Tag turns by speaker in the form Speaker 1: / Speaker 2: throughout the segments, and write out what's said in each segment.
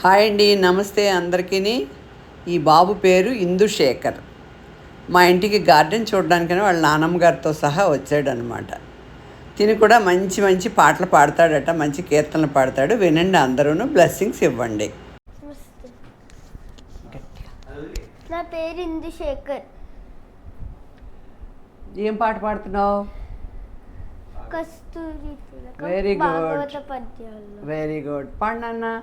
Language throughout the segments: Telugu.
Speaker 1: హాయ్ అండి, నమస్తే అందరికీ. ఈ బాబు పేరు ఇందుశేఖర్. మా ఇంటికి గార్డెన్ చూడడానికని వాళ్ళ నాన్నమ్మ గారితో సహా వచ్చాడనమాట. తిని కూడా మంచి మంచి పాటలు పాడతాడట, మంచి కీర్తనలు పాడతాడు. వినండి, అందరూ బ్లెస్సింగ్స్ ఇవ్వండి.
Speaker 2: నా పేరు ఇందుశేఖర్.
Speaker 1: ఏం పాట పాడుతున్నావు?
Speaker 2: కస్తూరి
Speaker 1: వెరీ గుడ్,
Speaker 2: పద్యాలు.
Speaker 1: Very good. పాడినా.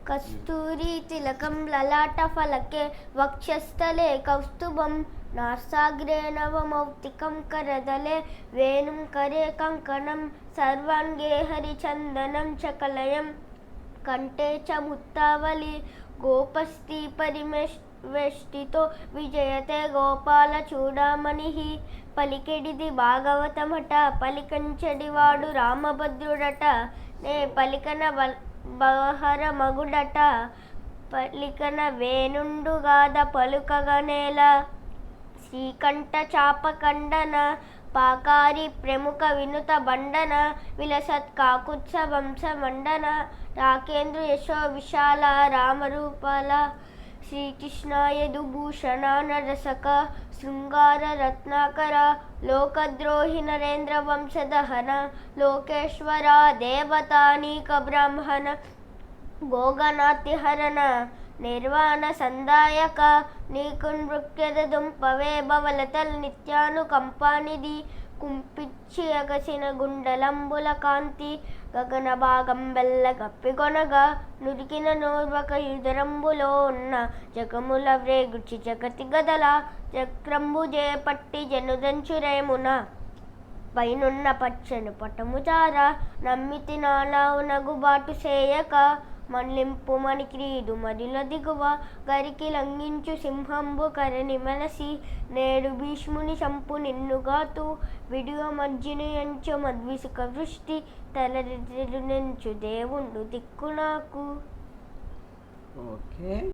Speaker 2: కస్తూరి తిలకం లలాట ఫలకే వక్షస్థలే కౌస్తుభం నాసాగ్రే నవమౌక్తికం కరదలే వేణుం కరే కంకణం సర్వాంగే హరిచందనం చకలయం కంఠే చ ముత్తావళి గోపస్తి పరివేష్టితో విజయతే గోపాల చూడామణి. పలికెడిది భాగవతమట, పలికంచడివాడు రామభద్రుడట. నే పలికన బహర మగుడట, పలికన వేణుండుగాద పలుకగనేల. శ్రీకంఠ చాపకండన పాకారి ప్రముఖ వినుత బండన విలసత్ కాకుత్స వంశ మండన రాకేంద్ర యశో విశాల రామరూపాల. శ్రీకృష్ణాయదుభూషణ నరసక శృంగార రత్నాకర లోకద్రోహి నరేంద్ర వంశదహన లోకేశ్వర దేవతానీక బ్రాహ్మణ భోగనాతిహరణ నిర్వాణ సందాయక నీకు నృత్యద దుంపవే భవలతల్ నిత్యానుకంపానిధి కుంపిచ్చి అగసిన గుండలంబుల కాంతి గగన భాగం బెల్ల కప్పికొనగా నురికిన నోర్వక యుధరంబులో ఉన్న జగముల వ్రేగుచి జగతి గదల చక్రంబు జేపట్టి జనుదంచురేమున పైనున్న పచ్చని పటము జార నమ్మితి నాలావు నగుబాటు సేయక మణింపు మణి క్రీడు మదిల దిగువ గరికి లంఘించు సింహంబు కరణి మనసి నేడు భీష్ముని చంపు నిన్నుగాతు విడియ మజ్జిని ఎంచు మద్విసుక వృష్టి తలరినెంచు దేవుండు దిక్కు నాకు.
Speaker 1: ఓకే.